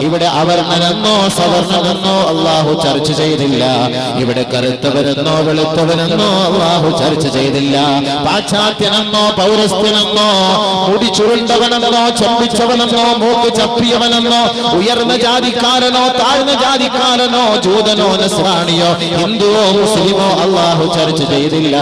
ഇവിടെ അവർണ്ണനെന്നോ സവർണ്ണനെന്നോ അള്ളാഹു ചർച്ച ചെയ്തില്ല. ഇവിടെ കറുത്തവരെന്നോ വെളുത്തവരെന്നോ അള്ളാഹു ചർച്ച ചെയ്തില്ല. പാശ്ചാത്യനെന്നോ പൗരസ്ത്യനെന്നോ മുടി ചുരുണ്ടവനെന്നോ ചമ്പിച്ചവനെന്നോ മൂക്ക് ചപ്പിയവനെന്നോ ഉയർന്ന ജാതിക്കാരനോ താഴ്ന്ന ജാതിക്കാരനോ ജൂതനോ നസ്രാണിയോ ഹിന്ദുവോ മുസ്ലിമോ അള്ളാഹു ചർച്ച ചെയ്തില്ല.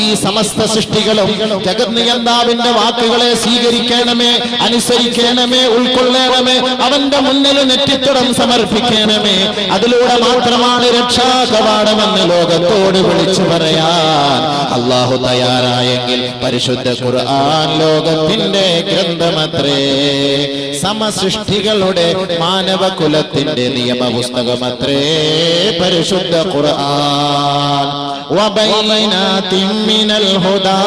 ഈ സമസ്ത സൃഷ്ടികളും ജഗത് നിയന്താവിന്റെ വാക്കുകളെ സ്വീകരിക്കണമേ, അനുസരിക്കണമേ, ഉൾക്കൊള്ളണമേ, അവന്റെ മുന്നിൽ നെറ്റിത്തടം സമർപ്പിക്കണമേ. അതിലൂടെ മാത്രമാണ് രക്ഷാകവാടമെന്ന് ലോകത്തോട് വിളിച്ചു പറയാൻ അള്ളാഹു തയ്യാറായെങ്കിൽ പരിശുദ്ധ ഖുർആൻ ലോകത്തിന്റെ ഗ്രന്ഥമത്രേ, സമസൃഷ്ടികളുടെ മാനവകുലത്തിന്റെ നിയമപുസ്തകമത്രേ പരിശുദ്ധ ഖുർആൻ. മിനൽ ഹുദാ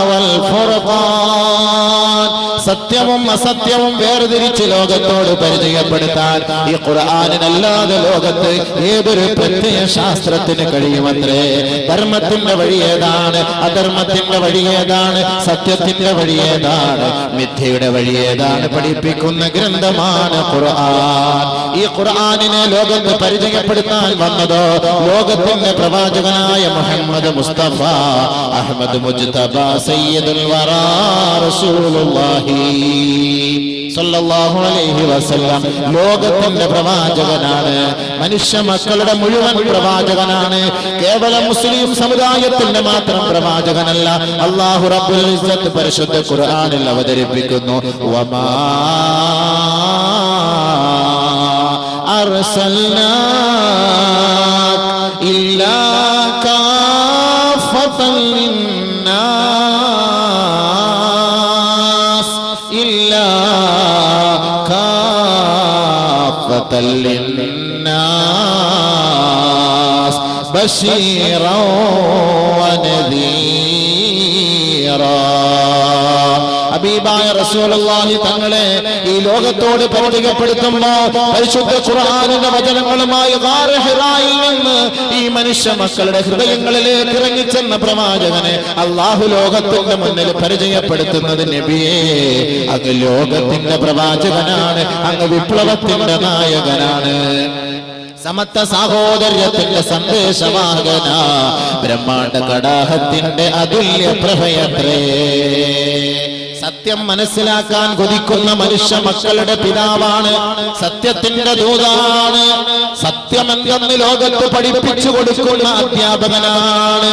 വൽ ഫുർഖാൻ, സത്യവും അസത്യവും വേർതിരിച്ച് ലോകത്തോട് പരിചയപ്പെടുത്താൻ ഈ ഖുർആനിനല്ലാതെ ലോകത്ത് ഏതൊരു പ്രത്യയ ശാസ്ത്രത്തിന് കഴിയുമത്രേ. ധർമ്മത്തിന്റെ വഴി ഏതാണ്, അധർമ്മത്തിന്റെ വഴി ഏതാണ്, സത്യത്തിന്റെ വഴി ഏതാണ്, മിഥ്യയുടെ വഴി ഏതാണ് പഠിപ്പിക്കുന്ന ഗ്രന്ഥമാണ് ഖുർആൻ. ഈ ഖുർആനിനെ ലോകത്ത് പരിചയപ്പെടുത്താൻ വന്നതോ ലോകത്തിന്റെ പ്രവാചകനായ മുഹമ്മദ് മുസ്തഫ അഹ്മദ് മുജ്തബ സയ്യിദുൽ വറാ റസൂലുള്ളാഹി സല്ലല്ലാഹു അലൈഹി വസല്ലം ലോകത്തിന്റെ പ്രവാചകനാണ്. മനുഷ്യ മക്കളുടെ മുഴുവൻ പ്രവാചകനാണ്. കേവലം മുസ്ലിം സമുദായത്തിന്റെ മാത്രം പ്രവാചകനല്ല. അല്ലാഹു റബ്ബുൽ ഇസ്സത്ത് പരിശുദ്ധ ഖുർആനിൽ അവതരിപ്പിക്കുന്നു, വമാ അർസൽനാക ഇല്ലാ കാഫത്തൻ ലിന്നാസ് ഇല്ലാ കാഫത്തൻ ലിന്നാസ് ബശീറൻ വനദീറാ. ഹബീബായ റസൂലുള്ളാഹി തങ്ങളെ ഈ ലോകത്തോട് പരിചയപ്പെടുത്തുമ്പോൾ പരിശുദ്ധ ഖുർആനിന്റെ വചനങ്ങളുമായി ഗാർ ഹിറായിൽ നിന്ന് ഈ മനുഷ്യ മക്കളുടെ ഹൃദയങ്ങളിലേക്ക് ഇറങ്ങിച്ചെന്ന പ്രവാചകനെ അല്ലാഹു ലോകത്തിന്റെ മുന്നിൽ പരിചയപ്പെടുത്തുന്നത് നബിയേ, അങ്ങ് ലോകത്തിന്റെ പ്രവാചകനാണ്, അങ്ങ് വിപ്ലവത്തിന്റെ നായകനാണ്, സമത്വ സാഹോദര്യത്തിന്റെ സന്ദേശവാഹകന, ബ്രഹ്മാണ്ഡ കടാഹത്തിന്റെ അതുല്യ പ്രഭയത്രേ. സത്യം മനസ്സിലാക്കാൻ കൊതിക്കുന്ന മനുഷ്യ മക്കളുടെ പിതാവാണ്, സത്യത്തിന്റെ ദൂതാണ്, സത്യമെന്തെന്ന് ലോകത്ത് പഠിപ്പിച്ചു കൊടുക്കുന്ന അധ്യാപകനാണ്.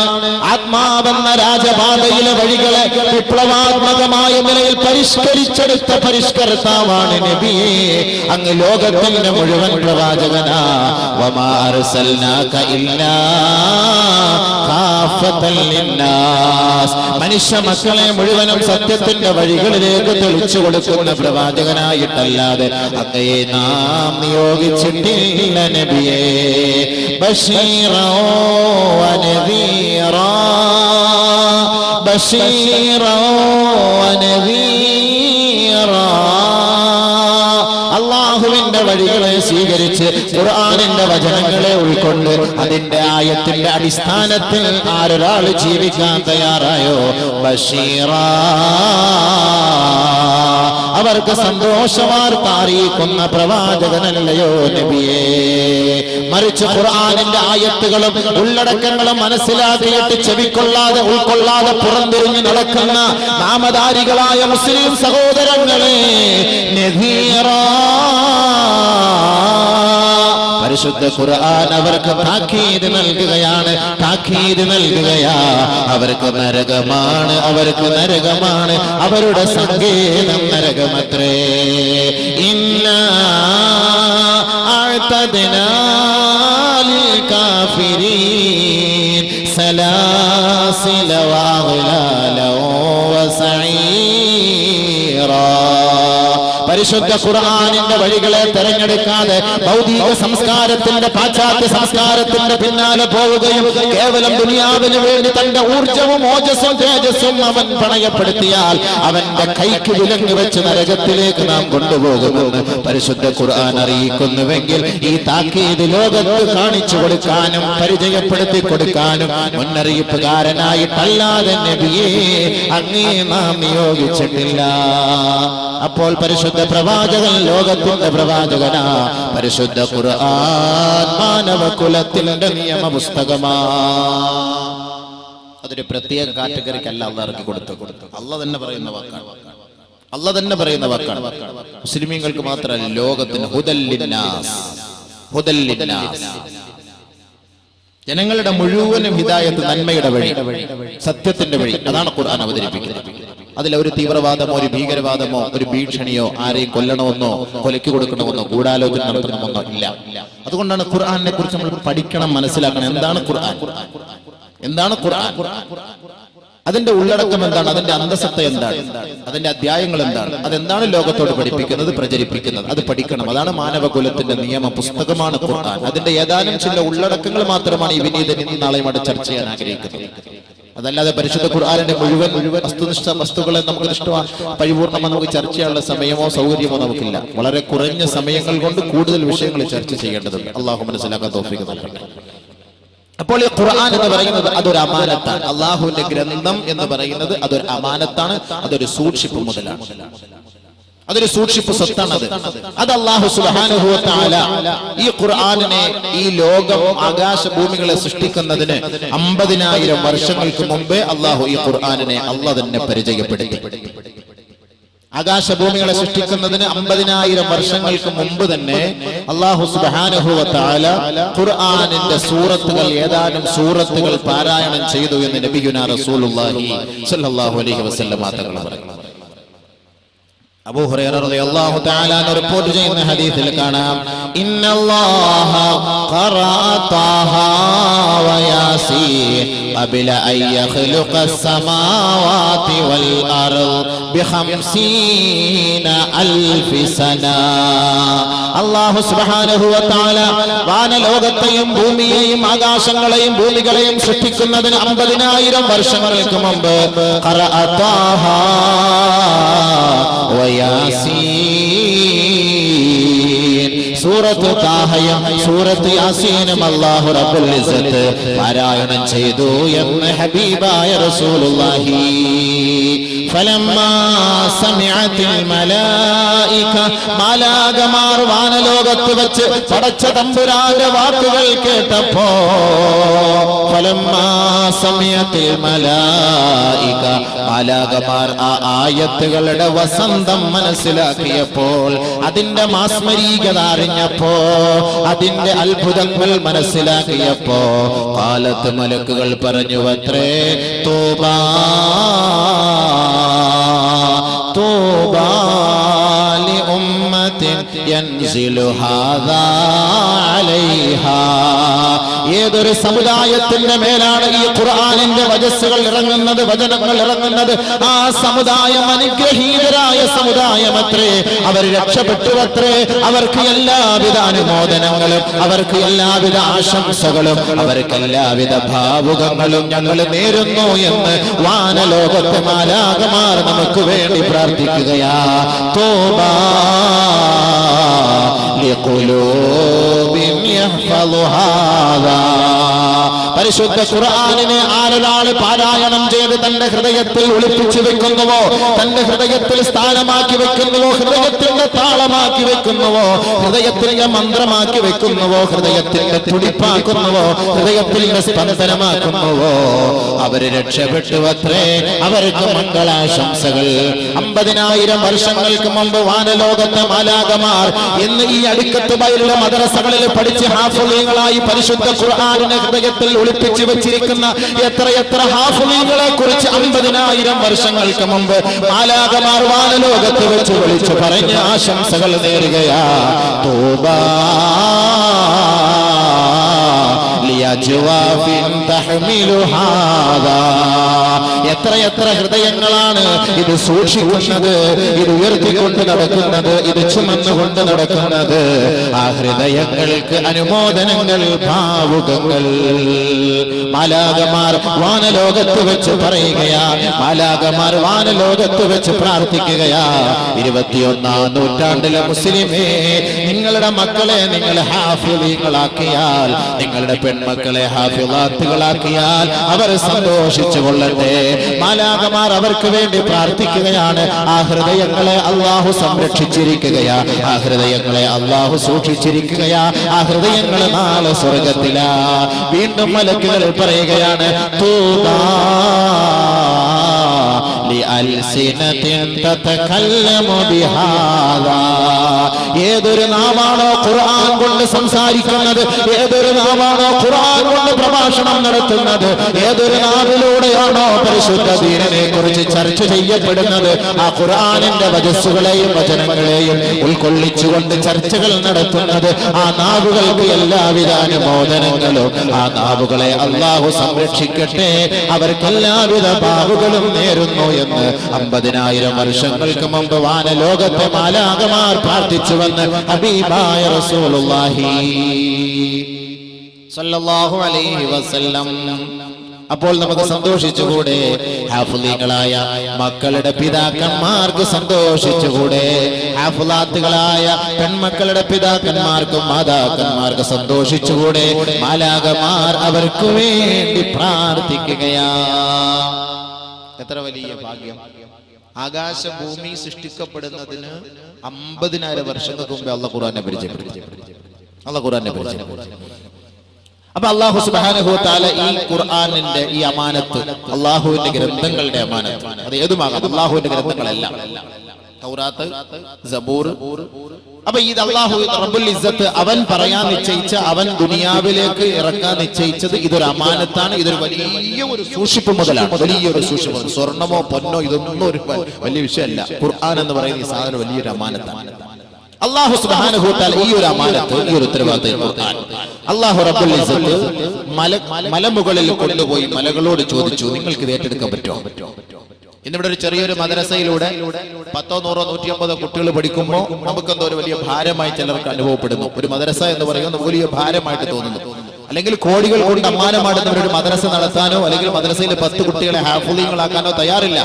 ആത്മാവെന്ന രാജപാതയിലെ വഴികളെ വിപ്ലവാത്മകമായ നിലയിൽ പരിഷ്കരിച്ചെടുത്ത പരിഷ്കർത്താവാണ് നബിയേ, അങ്ങ് ലോകത്തിന്റെ മുഴുവൻ പ്രവാചകനാ. വമാ അർസൽനാക ഇല്ലാ കാഫത്തൻ ലിന്നാസ്, മനുഷ്യ മക്കളെ മുഴുവനും സത്യത്തിന്റെ വഴികളിലേക്ക് തെളിച്ചു കൊടുക്കുന്ന പ്രവാചകനായിട്ടല്ലാതെ അങ്ങയെ നാം നിയോഗിച്ചിട്ടില്ല നബിയേ. ബശീറൻ വനദീറാ ബശീറൻ വനദീറാ. അള്ളാഹുവിന്റെ വഴികളെ സ്വീകരിച്ച് ഖുർആനിന്റെ വചനങ്ങളെ ഉൾക്കൊണ്ട് അതിന്റെ ആയത്തിന്റെ അടിസ്ഥാനത്തിൽ ആരൊരാൾ ജീവിക്കാൻ തയ്യാറായോ ബശീറാ, അവർക്ക് സന്തോഷവാർത്ത അറിയിക്കുന്ന പ്രവാചകനല്ലയോ നബിയേ. മറിച്ച് ഖുർആനിന്റെ ആയത്തുകളും ഉള്ളടക്കങ്ങളും മനസ്സിലാക്കിയിട്ട് ചെവിക്കൊള്ളാതെ ഉൾക്കൊള്ളാതെ പുറംതിരിഞ്ഞ് നടക്കുന്ന നാമധാരികളായ മുസ്ലിം സഹോദരങ്ങളെ, നദീറാ, പരിശുദ്ധ ഖുർആൻ അവർക്ക് താക്കീത് നൽകുകയാണ്, താക്കീത് നൽകുകയാ. അവർക്ക് നരകമാണ്, അവർക്ക് നരകമാണ്, അവരുടെ സങ്കേതം നരകമത്രേ. ഇന്നാ അഅ്തദ്നാ ലിൽ കാഫിരീൻ സലാസില വഅഗ്ലാല വസഈറാ. പരിശുദ്ധ ഖുർആനിന്റെ വഴികളെ തെരഞ്ഞെടുക്കാതെ ഭൗതിക സംസ്കാരത്തിന്റെ പാശ്ചാത്യ സംസ്കാരത്തിന്റെ പിന്നാലെ പോവുകയും കേവലം ദുനിയാവിന് വേണ്ടി തന്റെ ഊർജവും ഓജസ്സും തേജസ്സും അവൻ പണയപ്പെടുത്തിയാൽ അവന്റെ കൈക്ക് വിലങ്ങ് വെച്ച് നരകത്തിലേക്ക് നാം കൊണ്ടുപോകുമെന്ന് പരിശുദ്ധ ഖുർആൻ അറിയിക്കുന്നുവെങ്കിൽ ഈ താക്കീത് ലോകത്ത് കാണിച്ചു കൊടുക്കാനും പരിചയപ്പെടുത്തി കൊടുക്കാനും മുന്നറിയിപ്പുകാരനായിട്ടല്ലാതെ നബിയെ അങ്ങേ നാം നിയോഗിച്ചിട്ടില്ല. അപ്പോൾ പരിശുദ്ധ പ്രവാചകൻ ലോകത്തിന്റെ പ്രവാചകനാ. പരിശുദ്ധ ഖുർആൻ മാനവകുലത്തിന്റെ നിയമ പുസ്തകമാ. അതൊരു പ്രത്യേക കാറ്റഗറിക്കല്ല അള്ളാഹ് ഇറക്കി കൊടുത്തു. അള്ളാഹ് തന്നെ പറയുന്ന വാക്കാണ്. അള്ളാഹ് തന്നെ പറയുന്ന വാക്കാണ്. മുസ്ലിമീങ്ങൾക്ക് മാത്രമല്ല, ലോകത്തിന് ഹുദൽ ലിന്നാസ്, ഹുദൽ ലിന്നാസ്. ജനങ്ങളുടെ മുഴുവനും ഹിദായത്ത്, നന്മയുടെ വഴി, സത്യത്തിന്റെ വഴി. അതാണ് ഖുർആൻ അവതരിപ്പിക്കുന്നത്. അതിലൊരു തീവ്രവാദമോ ഒരു ഭീകരവാദമോ ഒരു ഭീഷണിയോ ആരെയും കൊല്ലണമെന്നോ കൊലയ്ക്ക് കൊടുക്കണമെന്നോ ഗൂഢാലോചന നടത്തണമെന്നോ ഇല്ല. അതുകൊണ്ടാണ് ഖുർആനെ കുറിച്ച് നമ്മൾ പഠിക്കണം, മനസ്സിലാക്കണം. എന്താണ് ഖുർആൻ? എന്താണ് ഖുർആൻ? അതിന്റെ ഉള്ളടക്കം എന്താണ്? അതിന്റെ അന്തസത്ത എന്താണ്? അതിന്റെ അധ്യായങ്ങൾ എന്താണ്? അതെന്താണ് ലോകത്തോട് പഠിപ്പിക്കുന്നത്, പ്രചരിപ്പിക്കുന്നത്? അത് പഠിക്കണം. അതാണ് മാനവകുലത്തിന്റെ നിയമ പുസ്തകമാണ് ഖുർആൻ. അതിന്റെ ഏതാനും ചില ഉള്ളടക്കങ്ങൾ മാത്രമാണ് ഈ വിനീതൻ ഇന്ന് നാളെയും അവിടെ ചർച്ച ചെയ്യാൻ ആഗ്രഹിക്കുന്നത്. അതല്ലാതെ പരിശുദ്ധ ഖുർആനിന്റെ മുഴുവൻ വസ്തുനിഷ്ഠ വസ്തുക്കളെ നമുക്ക് പരിപൂർണ്ണമായി നമുക്ക് ചർച്ച ചെയ്യാനുള്ള സമയമോ സൗകര്യമോ നമുക്കില്ല. വളരെ കുറഞ്ഞ സമയങ്ങൾ കൊണ്ട് കൂടുതൽ വിഷയങ്ങൾ ചർച്ച ചെയ്യേണ്ടതുണ്ട്. അള്ളാഹു മനസ്സിലാക്കാൻ തൗഫീഖ് നൽകട്ടെ. അപ്പോൾ ഈ ഖുർആൻ എന്ന് പറയുന്നത് അതൊരു അമാനത്താണ്. അള്ളാഹുവിന്റെ ഗ്രന്ഥം എന്ന് പറയുന്നത് അതൊരു അമാനത്താണ്. അതൊരു സൂക്ഷിപ്പ് മുതലാണ്. അതൊരു സൂക്ഷിപ്പ് സ്വത്താണ്. അത് അല്ലാഹു സുബ്ഹാനഹു വ തആല ഈ ഖുർആനിനെ, ഈ ലോകം ആകാശഭൂമികളെ സൃഷ്ടിക്കുന്നതിന് 50,000 വർഷങ്ങൾക്ക് മുമ്പേ അല്ലാഹു ഈ ഖുർആനിനെ അല്ലാഹ് തന്നെ പരിചയപ്പെടുത്തി. ആകാശഭൂമികളെ സൃഷ്ടിക്കുന്നതിന് 50,000 വർഷങ്ങൾക്ക് മുമ്പ് തന്നെ അല്ലാഹു സുബ്ഹാനഹു വ തആല ഖുർആനിന്റെ സൂറത്തുകൾ, ഏതാനും സൂറത്തുകൾ പാരായണം ചെയ്തു എന്ന് നബിയുനാ റസൂലുള്ളാഹി സ്വല്ലല്ലാഹു അലൈഹി വസല്ലം തങ്ങൾ പറഞ്ഞു. അബൂ ഹുറൈറ റളിയല്ലാഹു തആല റിപ്പോർട്ട് ചെയ്യുന്ന ഹദീസിൽ കാണാം, ഇന്നല്ലാഹ ഖറഅ ത്വാഹ വ യാസീൻ ഖബല അൻ യഖ്ലുഖ അസ്സമാവാതി വൽ അർദ് ബി50,000 സന. അല്ലാഹു സുബ്ഹാനഹു വ തആല വാനലോകത്തെയും ഭൂമിയെയും ആകാശങ്ങളെയും ഭൂമികളെയും സൃഷ്ടിക്കുന്നതിന് 50,000 വർഷങ്ങൾക്ക് മുമ്പ് ഖറഅ ത്വാഹ യാസീൻ, സൂറത്ത് താഹയും സൂറത്ത് യാസീനും അല്ലാഹു റബ്ബുൽ ഇസ്സത്ത് പാരായണം ചെയ്തു എന്ന് ഹബീബായ റസൂലുള്ളാഹി. ഫലമ്മാ സമിഅത്തിൽ മലായിക, മാലാകമാർ വാനലോകത്ത് വെച്ച് പടച്ച തമ്പുരാന്റെ വാക്കുകൾ കേട്ടപ്പോ, ഫലമ്മാ സമിഅത്തിൽ മലായിക, മാലാകമാർ ആ ആയത്തുകളുടെ വസന്തം മനസ്സിലാക്കിയപ്പോൾ, അതിന്റെ മാസ്മരീകത അറിഞ്ഞപ്പോ, അതിന്റെ അത്ഭുതങ്ങൾ മനസ്സിലാക്കിയപ്പോ, കാലത്ത് മലക്കുകൾ പറഞ്ഞു അത്രേ, തൂബാ തൂബാ ലി ഉമ്മത്തിൻ യൻസിലു ഹാദാ അലൈഹാ. ഏതൊരു സമുദായത്തിന്റെ മേലാണ് ഈ ഖുർആനിന്റെ വചസ്സുകൾ ഇറങ്ങുന്നത്, വചനങ്ങൾ ഇറങ്ങുന്നത്, ആ സമുദായം അനുഗ്രഹീതരായ സമുദായമത്രേ. അവർ രക്ഷപ്പെട്ടുവത്രേ. അവർക്ക് എല്ലാവിധ അനുമോദനങ്ങളും, അവർക്ക് എല്ലാവിധ ആശംസകളും, അവർക്ക് എല്ലാവിധ ഭാവുകങ്ങളും ഞങ്ങൾ നേരുന്നു എന്ന് വാനലോകത്തെ മാലാകമാർ നമുക്ക് വേണ്ടി പ്രാർത്ഥിക്കുകയാ. തോബാ ലിഖുലൂബിൻ യഹ്ഫളുഹാ. പരിശുദ്ധ ഖുർആനിനെ ആരൊരാൾ പാരായണം ചെയ്ത് തന്റെ ഹൃദയത്തിൽ ഒളിപ്പിച്ചു വെക്കുന്നുവോ, തന്റെ ഹൃദയത്തിൽ സ്ഥാനമാക്കി വെക്കുന്നുവോ, ഹൃദയത്തിന്റെ താളമാക്കി വെക്കുന്നുവോ, ഹൃദയത്തിന്റെ മന്ത്രമാക്കി വെക്കുന്നുവോ, ഹൃദയത്തിന്റെ തുടിപ്പാക്കുന്നുവോ, ഹൃദയത്തിന്റെ സ്പന്ദനമാക്കുന്നുവോ, അവര് രക്ഷപ്പെട്ടു അത്രേ. അവർക്ക് മംഗളാശംസകൾ. 50,000 വർഷങ്ങൾക്ക് മുമ്പ് വാനലോകത്തെ മാലാകമാർ ഇന്ന് ഈ അടുക്കത്ത് ബൈലുള്ള മദ്രസകളിൽ പഠിച്ച് ഹാഫിളീങ്ങളായി പരിശുദ്ധ ഖുർആനിനെ ഹൃദയത്തിൽ ഒളിപ്പിച്ചു വെച്ചിരിക്കുന്ന എത്രയെത്ര ഹാഫിളീങ്ങളെ കുറിച്ച് 50,000 വർഷങ്ങൾക്ക് മുമ്പ് മാലാകമാർ വാനലോകത്ത് വെച്ച് വിളിച്ചു പറഞ്ഞ ആശംസകൾ നേരുകയാ. തൂബാ ലിയജ്വാഫിൻ തഹ്മിലു ഹാദാ. എത്രയെത്ര ഹൃദയങ്ങളാണ് ഇത് സൂക്ഷിക്കുന്നത്, ഇത് ഉയർത്തിക്കൊണ്ട് നടക്കുന്നത്, ഇത് ചുമന്നുകൊണ്ട് നടക്കുന്നത്. ആ ഹൃദയങ്ങൾക്ക് അനുമോദനങ്ങൾ, ഭാവുകങ്ങൾ. മാലാഖമാർ വാനലോകത്ത് വെച്ച് പറയുകയാ, മാലാഖമാർ വാനലോകത്ത് വെച്ച് പ്രാർത്ഥിക്കുകയാ, 21ാം നൂറ്റാണ്ടിലെ മുസ്ലിമേ, നിങ്ങളുടെ മക്കളെ നിങ്ങൾ ഹാഫിളീങ്ങളാക്കിയാൽ, നിങ്ങളുടെ പെൺമക്കളെ ഹാഫിളാത്തുകളാക്കിയാൽ അവർ സന്തോഷിച്ചു കൊള്ളട്ടെ. മാലാഖമാർ അവർക്ക് വേണ്ടി പ്രാർത്ഥിക്കുകയാണ്. ആ ഹൃദയങ്ങളെ അള്ളാഹു സംരക്ഷിച്ചിരിക്കുകയാ, ആ ഹൃദയങ്ങളെ അള്ളാഹു സൂക്ഷിച്ചിരിക്കുകയാ, ആ ഹൃദയങ്ങൾ നാളെ സ്വർഗത്തിലാ. വീണ്ടും മലക്കുകൾ പറയുകയാണ്, തൂബാ ലിഅൽസിനതിൻ തതകല്ലമു ബിഹാദാ. ഏതൊരു നാമാണോ ഖുർആൻ കൊണ്ട് സംസാരിക്കുന്നത്, ഏതൊരു നാമാണോ ഖുർആൻ കൊണ്ട് പ്രഭാഷണം നടത്തുന്നത്, ഏതൊരു നാവിലൂടെയാണോ പരിശുദ്ധ ദീനിനെ കുറിച്ച് ചർച്ച ചെയ്യപ്പെടുന്നത്, ആ ഖുർആനിന്റെ വചസ്സുകളെയും വചനങ്ങളെയും ഉൾക്കൊള്ളിച്ചുകൊണ്ട് ചർച്ചകൾ നടത്തുന്നത്, ആ നാവുകൾക്ക് എല്ലാവിധ അനുമോദനങ്ങളും. ആ നാവുകളെ അള്ളാഹു സംരക്ഷിക്കട്ടെ, അവർക്ക് എല്ലാവിധ ഭാവുകളും നേരുന്നു എന്ന് 50,000 വർഷങ്ങൾക്ക് മുമ്പ് വാനലോകത്തെ മാലാഖമാർ പ്രാർത്ഥിച്ചുവെന്ന് ഹബീബായ റസൂലുള്ളാഹി സ്വല്ലല്ലാഹു അലൈഹി വസല്ലം. അപ്പോൾ നമുക്ക് സന്തോഷിച്ചുകൂടെ? ഹാഫിളീങ്ങളായ മക്കളുടെ പിതാക്കന്മാർക്ക് സന്തോഷിച്ചുകൂടെ? ഹാഫിളാത്തുകളായ പെൺമക്കളുടെ പിതാക്കന്മാർക്കും മാതാക്കന്മാർക്ക് സന്തോഷിച്ചുകൂടെ? മാലാഖമാർ അവർക്ക് വേണ്ടി പ്രാർത്ഥിക്കുകയാ. എത്ര വലിയ ഭാഗ്യം! ആകാശഭൂമി സൃഷ്ടിക്കപ്പെടുന്നതിന് 50,000 വർഷങ്ങൾക്ക് മുമ്പേ അള്ളാഹു ഖുർആനെ പരിചയപ്പെടുത്തി. അപ്പൊ അല്ലാഹു സുബ്ഹാനഹു വ തആല ഈ ഖുർആനിന്റെ ഈ അമാനത്ത്, അല്ലാഹുവിന്റെ ഗ്രന്ഥങ്ങളുടെ അമാനത്ത്, അത് ഏതുമാകാം, അല്ലാഹുവിന്റെ ഗ്രന്ഥങ്ങളെല്ലാം, തൗറാത്ത്, സബൂർ. അപ്പൊ ഇത് അല്ലാഹു റബ്ബുൽ ഇസ്സത്ത് അവൻ പറയാൻ നിശ്ചയിച്ച, അവൻ ദുനിയാവിലേക്ക് ഇറക്കാൻ നിശ്ചയിച്ചത് ഇതൊരു അമാനത്താണ്. ഇതൊരു വലിയ ഒരു സൂക്ഷിപ്പ് മുതലാണ്, വലിയൊരു സൂക്ഷിപ്പ്. സ്വർണമോ പൊന്നോ ഇതൊന്നും ഒരു വലിയ വിഷയമല്ല. ഖുർആൻ എന്ന് പറയുന്ന ഈ സാധനം വലിയൊരു അമാനത്താണ്. അല്ലാഹു സുബ്ഹാനഹു വ തആല ഈ ഒരു അമാനത്ത്, ഈ ഒരു ഉത്തരവാദിത്തം ഖുർആൻ അല്ലാഹു റബ്ബുൽ ഇസ്സത്ത് മലമുകളിൽ കൊണ്ടുപോയി മലകളോട് ചോദിച്ചു, നിങ്ങൾക്ക് ഇത് ഏറ്റെടുക്കാൻ പറ്റുമോ? ഇന്നിവിടെ ഒരു ചെറിയൊരു മദ്രസയിലൂടെ 10, 100, 150 കുട്ടികൾ പഠിക്കുമ്പോൾ നമുക്കെന്തോ ഒരു വലിയ ഭാരമായി ചിലർക്ക് അനുഭവപ്പെടുന്നു. ഒരു മദ്രസ എന്ന് പറയുന്നത് വലിയ ഭാരമായിട്ട് തോന്നുന്നു. അല്ലെങ്കിൽ കോടികൾ കൊണ്ട് അമ്മാനമാടുന്നവരൊരു മദ്രസ നടത്താനോ അല്ലെങ്കിൽ മദ്രസയിൽ 10 കുട്ടികളെ ഹാഫിളീങ്ങളാക്കാനോ തയ്യാറില്ല.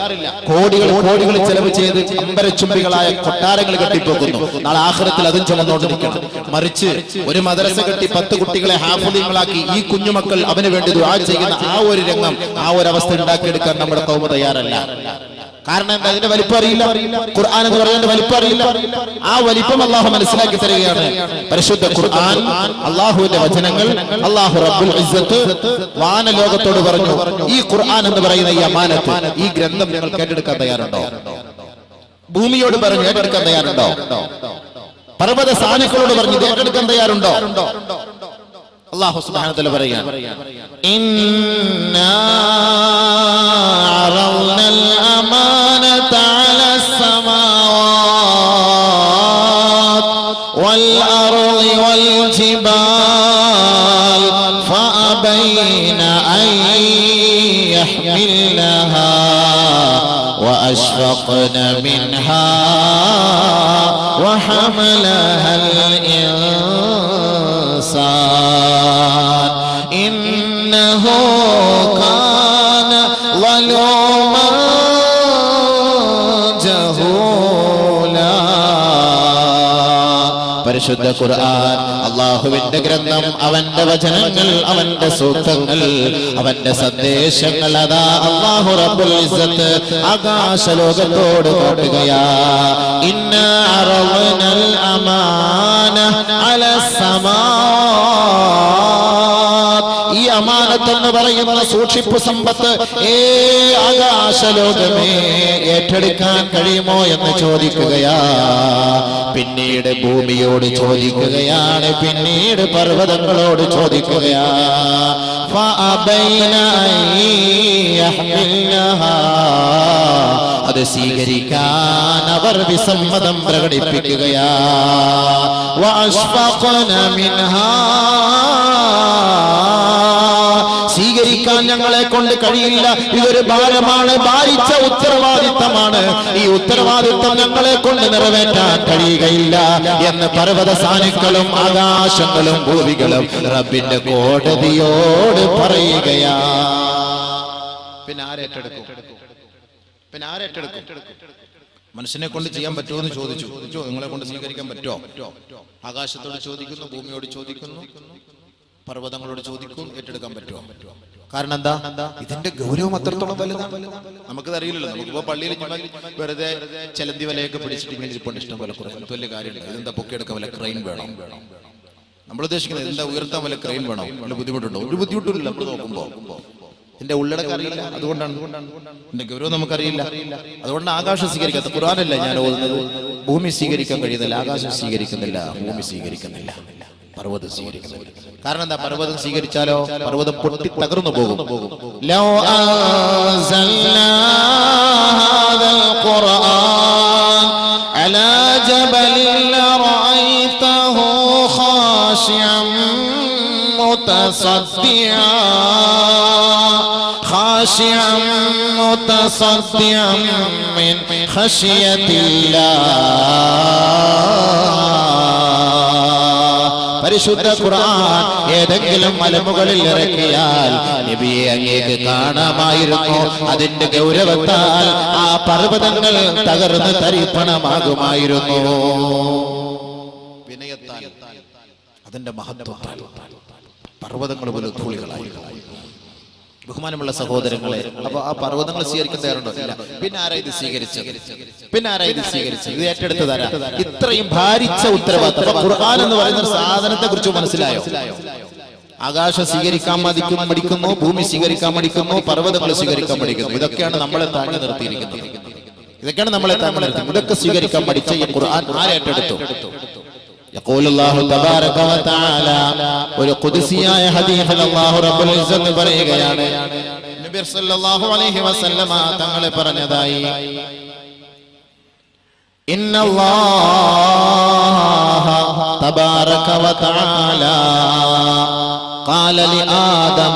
കോടികൾ ചെലവ് ചെയ്ത് അമ്പരച്ചുംബികളായ കൊട്ടാരങ്ങൾ കെട്ടിപ്പോക്കുന്നു. നാളെ ആഖിറത്തിൽ അതും ചുമന്നുകൊണ്ടിരിക്കണം. മറിച്ച് ഒരു മദ്രസ കെട്ടി 10 കുട്ടികളെ ഹാഫിളീങ്ങളാക്കി ഈ കുഞ്ഞുമക്കൾ അവന് വേണ്ടി ദുആ ചെയ്യുന്ന ആ ഒരു രംഗം, ആ ഒരു അവസ്ഥ ഉണ്ടാക്കിയെടുക്കാൻ നമ്മുടെ ഖൗമ തയ്യാറല്ല. കാരണം എന്താ? അതിന്റെ വലിപ്പം അറിയില്ല. ഖുർആൻ എന്ന് പറയുന്നത് വലിപ്പം അറിയില്ല. ആ വലിപ്പം അള്ളാഹു മനസ്സിലാക്കി തരികയാണ്. പരിശുദ്ധ ഖുർആൻ, അള്ളാഹുവിന്റെ വചനങ്ങൾ, അള്ളാഹു റബ്ബുൽ ഇസ്സത്ത് വാനലോകത്തോട് പറഞ്ഞു, ഈ ഖുർആൻ എന്ന് പറയുന്ന ഈ അമാനത്ത്, ഈ ഗ്രന്ഥം നിങ്ങൾ ഏറ്റെടുക്കാൻ തയ്യാറുണ്ടോ? ഭൂമിയോട് പറഞ്ഞു ഏറ്റെടുക്കാൻ തയ്യാറുണ്ടോ? പർവ്വത സാനുക്കളോട് പറഞ്ഞു ഏറ്റെടുക്കാൻ തയ്യാറുണ്ടോ? അല്ലാഹു സുബ്ഹാനഹു വ തആല പറയുകയാണ്, ഇന്നാ അറൽനൽ അമാനത അലസ് സമാവാത് വൽ അർളി വൽ ജിബാൽ ഫഅബൈന അൻ യഹ്മിൽനഹാ വഅശ്ഫഖന മിൻഹാ വഹമലഹൽ ഇൻസാൻ ഇന്നഹു കാന ളലൂമൻ ജഹൂലാ. പരിശുദ്ധ ഖുർആൻ അല്ലാഹുവിന്റെ ഗ്രന്ഥം, അവന്റെ വചനങ്ങൾ, അവന്റെ സൂക്തങ്ങൾ, അവന്റെ സന്ദേശങ്ങൾ, അതാ അല്ലാഹു റബ്ബുൽ ഇസ്സത്ത് ആകാശലോകത്തോട് കാട്ടുകയാ. ഇന്നാ അറവ്നൽ അമാന അലസ് സമാവാത്. ഈ അമാനത്ത് എന്ന് പറയുന്ന സൂക്ഷിപ്പ് സമ്പത്ത് ആകാശലോകമേ ഏറ്റെടുക്കാൻ കഴിയുമോ എന്ന് ചോദിക്കുകയാ. പിന്നീട് ഭൂമിയോട് ചോദിക്കുകയാണ്, പിന്നീട് പർവ്വതങ്ങളോട് ചോദിക്കുകയാ. ഫഅബൈന അൻ യഹ്മിൽനഹാ. അത് സ്വീകരിക്കാൻ അവർ വിസമ്മതം പ്രകടിപ്പിക്കുകയാ. വഅശ്ഫഖന മിൻഹാ. സ്വീകരിക്കാൻ ഞങ്ങളെ കൊണ്ട് കഴിയില്ല, ഇതൊരു ഭാരമാണ്, ഭാരിച്ച ഉത്തരവാദിത്തമാണ്, ഈ ഉത്തരവാദിത്തം ഞങ്ങളെ കൊണ്ട് നിറവേറ്റാൻ കഴിയുകയില്ല എന്ന് പർവ്വത സാനുക്കളും ആകാശങ്ങളും ഭൂമികളും റബ്ബിന്റെ കോടതിയോട് പറയുകയാ. പിന്നെ ആരേറ്റെടുക്കും? മനുഷ്യനെ കൊണ്ട് ചെയ്യാൻ പറ്റുമോ എന്ന് ചോദിച്ചു. നിങ്ങളെ കൊണ്ട് സ്വീകരിക്കാൻ പറ്റുമോ? ആകാശത്തോട് ചോദിക്കുന്നു, ഭൂമിയോട് ചോദിക്കുന്നു, പർവ്വതങ്ങളോട് ചോദിക്കും, ഏറ്റെടുക്കാൻ പറ്റുമോ? കാരണം എന്താ? ഇതിന്റെ ഗൗരവം അത്രത്തോളം വലുതാണ്. നമുക്കത് അറിയില്ലല്ലോ. നമുക്കിപ്പോ പള്ളിയിൽ വെറുതെ ചെലന്തി വലയൊക്കെ പിടിച്ചിട്ട് ഇങ്ങനെ ഇരിപ്പുണ്ട് ഇഷ്ടം പോലെ, കുറേ വലിയ കാര്യമില്ല. ഇതെന്താ പൊക്കിയെടുക്കാൻ വല്ല ക്രെയിൻ വേണം? നമ്മൾ ഉദ്ദേശിക്കുന്നത് എന്താ? ഉയർത്താൻ വല്ല ക്രെയിൻ വേണം? വല്ല ബുദ്ധിമുട്ടുണ്ടോ? ഒരു ബുദ്ധിമുട്ടില്ല. നമ്മൾ നോക്കുമ്പോ ഇതിന്റെ ഉള്ളടക്കം അറിയില്ല. അതുകൊണ്ടാണ് ഇതിന്റെ ഗൗരവം നമുക്കറിയില്ല. അതുകൊണ്ട് ആകാശം സ്വീകരിക്കാത്ത ഖുർആനല്ല ഞാൻ ഓതുന്നത്. ഭൂമി സ്വീകരിക്കാൻ കഴിയുന്നില്ല, ആകാശം സ്വീകരിക്കുന്നില്ല, ഭൂമി സ്വീകരിക്കുന്നില്ല, പർവ്വതം സ്വീകരിക്കുന്നില്ല. കാരണം എന്താ? പർവ്വതം സ്വീകരിച്ചാലോ പർവ്വതം പൊട്ടി തകർന്നു പോകും. ലൗ അൻസൽനാ ഹാദൽ ഖുർആൻ അലാ ജബലിൻ ലറഅയ്തഹു ഖാശിഅൻ متصدعا من خشية الله. പരിശുദ്ധ ഖുർആൻ ഏതെങ്കിലും മലമുകളിൽ ഇറക്കിയാൽ നബിയെ അങ്ങേക്ക് കാണാമായിരുന്നു. അതിന്റെ ഗൗരവത്താൽ ആ പർവ്വതങ്ങൾ തകർന്ന് തരിപ്പണമാകുമായിരുന്നു. വിനയത്താൽ, അതിന്റെ മഹത്വത്താൽ പർവ്വതങ്ങൾ പോലും ധൂളികളായി. ബഹുമാനമുള്ള സഹോദരങ്ങളെ, അപ്പൊ ആ പർവ്വതങ്ങൾ സ്വീകരിക്കാൻ തയ്യാറുണ്ടോ? ഇല്ല. പിന്നെ ആരാ ഇത് സ്വീകരിച്ചത്? ഇത് ഏറ്റെടുത്തതാരാ? ഇത്രയും ഭാരിച്ച ഉത്തരവാദിത്തം. ഖുർആൻ എന്ന് പറയുന്ന സാധനത്തെ കുറിച്ച് മനസ്സിലായോ? ആകാശം സ്വീകരിക്കാൻ മടിക്കുന്നു, ഭൂമി സ്വീകരിക്കാൻ മടിക്കുന്നു, പർവ്വതങ്ങൾ സ്വീകരിക്കാൻ മടിക്കുന്നു. ഇതൊക്കെയാണ് നമ്മളെ താങ്ങി നിർത്തിയിരിക്കുന്നത്. ഇതൊക്കെ സ്വീകരിക്കാൻ പഠിച്ച ഈ ഖുർആൻ ആരേറ്റെടുത്തു? يقول الله تبارك وتعالى ഒരു ഖുദ്സിയായ ഹദീസിൽ അല്ലാഹു റബ്ബുൽ ഇസ്സത്ത് പറയുകയാണ്, നബി സല്ലല്ലാഹു അലൈഹി വസല്ലമ തങ്ങൾ പറഞ്ഞതായി, ഇന്നല്ലാഹ തബാറക വതആല قال لآدم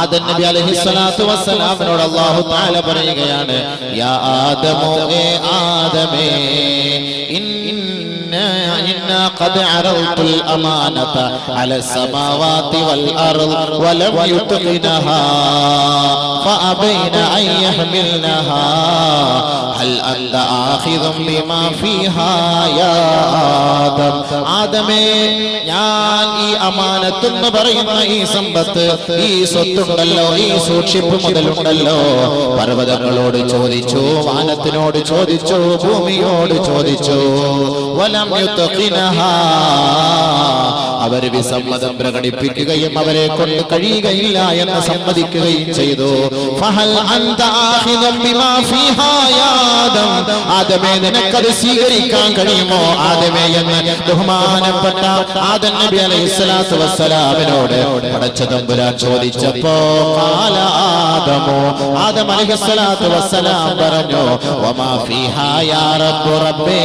ആദം നബി അലൈഹിസ്സലാത്തു വസ്സലാമിനോട് അല്ലാഹു തആല പറയുകയാണ്, യാ ആദമോ, ഏ ആദമേ, إنا قد عرضت الأمانة على السماوات والأرض ولم يتقنها فأبين أن يحملنها هل أنت آخذ بما فيها يا آدم. ആദമേ, ഞാൻ ഈ അമാനത്ത് എന്ന് പറയുന്ന ഈ സമ്പത്ത്, ഈ സ്വത്തുണ്ടല്ലോ, ഈ സൂക്ഷിപ്പ് മുതലുണ്ടല്ലോ, പർവ്വതങ്ങളോട് ചോദിച്ചു, വാനത്തിനോട് ചോദിച്ചു, ഭൂമിയോട് ചോദിച്ചു. വലം യുത്ഖിനഹാ, അവർ വിസമ്മതം പ്രകടിപ്പിക്കുകയും അവരെ കൊണ്ട് കഴിയുകയില്ല എന്ന് സമ്മതിക്കുകയും ചെയ്തു. ഫഹൽ അൻത ആഖിദും ബിമാ ഫീഹാ യാ ആദം, ആദമേ, നിനക്കത് സ്വീകരിക്കാൻ കഴിയുമോ ആദമേ എന്ന് ബഹുമാനപ്പെട്ട ആദം നബി അലൈഹിസ്സലാത്തു വസ്സലാമിനോട് പടച്ച തമ്പുരാൻ ചോദിച്ചപ്പോ ഖാല ആദമോ, ആദം അലൈഹിസ്സലാത്തു വസ്സലാം പറഞ്ഞു, വമാ ഫീഹാ യാ റബ്ബു റബ്ബേ,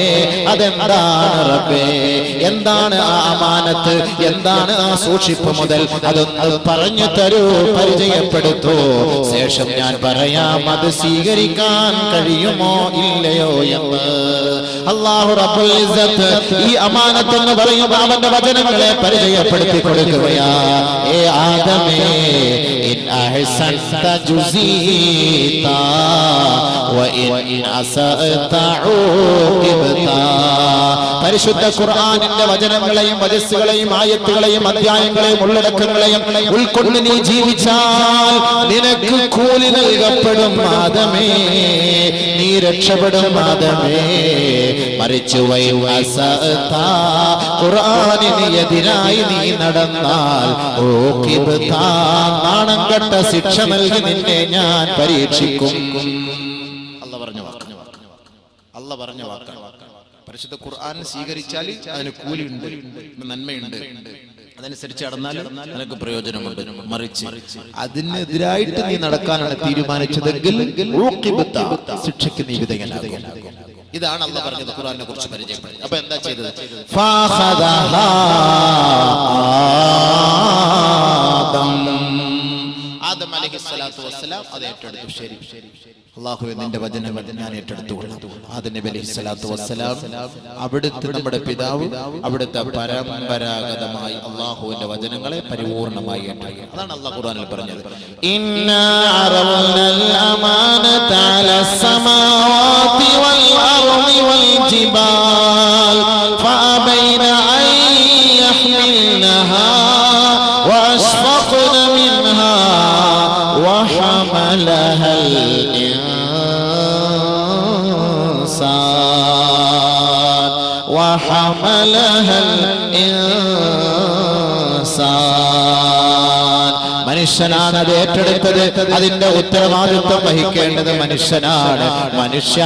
അതെന്താണ് റബ്ബേ, എന്താണ് ആ അമാനത്ത്, എന്താണ് ആ സൂക്ഷിപ്പ് മുതൽ, അതൊന്ന് പറഞ്ഞു തരൂ, പരിചയപ്പെടുത്തൂ, ശേഷം ഞാൻ പറയാം അത് സ്വീകരിക്കാൻ കഴിയുമോ ഇല്ലയോ എന്ന്. അല്ലാഹു റബ്ബുൽ ഇസ്സത്ത് ഈ അമാനത്ത് എന്ന് പറയുമ്പോൾ അവന്റെ വചനങ്ങളെ പരിചയപ്പെടുത്തി കൊടുക്കുകയാ. ഏ ആദമേ, ഇൻ അഹ്സൻത ജുസീത വ ഇൻ അസഅത ഉഖിബത. പരിശുദ്ധ ഖുർആനിന്റെ വചനങ്ങളെയും വചസ്സുകളെയും ആയത്തുകളെയും അധ്യായങ്ങളെയും ഉള്ളടക്കങ്ങളെയും ഉൾക്കൊണ്ട് നീ ജീവിച്ചാൽ നിനക്ക് കൂലി നൽകപ്പെടും ആദമേ, നീ രക്ഷപ്പെടും ആദമേ. മറിച്ചു ഖുർആനിന് എതിരായി നീ നടന്നാൽ നാണം കെട്ട ശിക്ഷ നൽകി നിന്നെ ഞാൻ പരീക്ഷിക്കും. അല്ലാഹു പറഞ്ഞ വാക്കാണ്. പരിശുദ്ധ ഖുർആൻ സ്വീകരിച്ചാൽ അതിന് കൂലിയുണ്ട്, നന്മയുണ്ട്, അതനുസരിച്ച് നടന്നാൽ നിനക്ക് പ്രയോജനമുണ്ട്. മറിച്ച് അതിനെതിരായിട്ട് നീ നടക്കാനാണ് തീരുമാനിച്ചതെങ്കിൽ ശിക്ഷയ്ക്ക് നീ വിധേയനാകും. ഇതാണ് അല്ലാഹു പറഞ്ഞത് ഖുർആനെ കുറിച്ച് പരിചയപ്പെടുത്തി. അപ്പൊ എന്താ ചെയ്തത്? അലൈഹിസ്സലാത്തു വസ്സലാം അത് ഏറ്റെടുത്തു. ശരി അല്ലാഹുവേ നിന്റെ വചനം ഞാൻ ഏറ്റെടുത്തുകൊള്ളാം. ആദം നബി അലൈഹിസ്സലാത്തു വസ്സലാം അവിടുത്തെ നമ്മുടെ പിതാവ് അവിടുത്തെ പരമ്പരാഗതമായി അല്ലാഹുവിന്റെ വചനങ്ങളെ പരിപൂർണമായി ഏറ്റെടുക്കുക. അതാണ് അല്ലാഹു ഖുർആനിൽ പറഞ്ഞത്, ഇന്നാ അറവ്നൽ അമാനത അലസ് സമാവാതി വൽ അർളി വൽ ജിബാൽ ഫഅബൈന അൻ യഹ്മിൽനഹാ വഅശ്ഫഖ്ന മിൻഹാ وحملها الإنسان മനുഷ്യനാണ് അത് ഏറ്റെടുത്തത്. അതിന്റെ ഉത്തരവാദിത്വം വഹിക്കേണ്ടത് മനുഷ്യനാണ്. മനുഷ്യ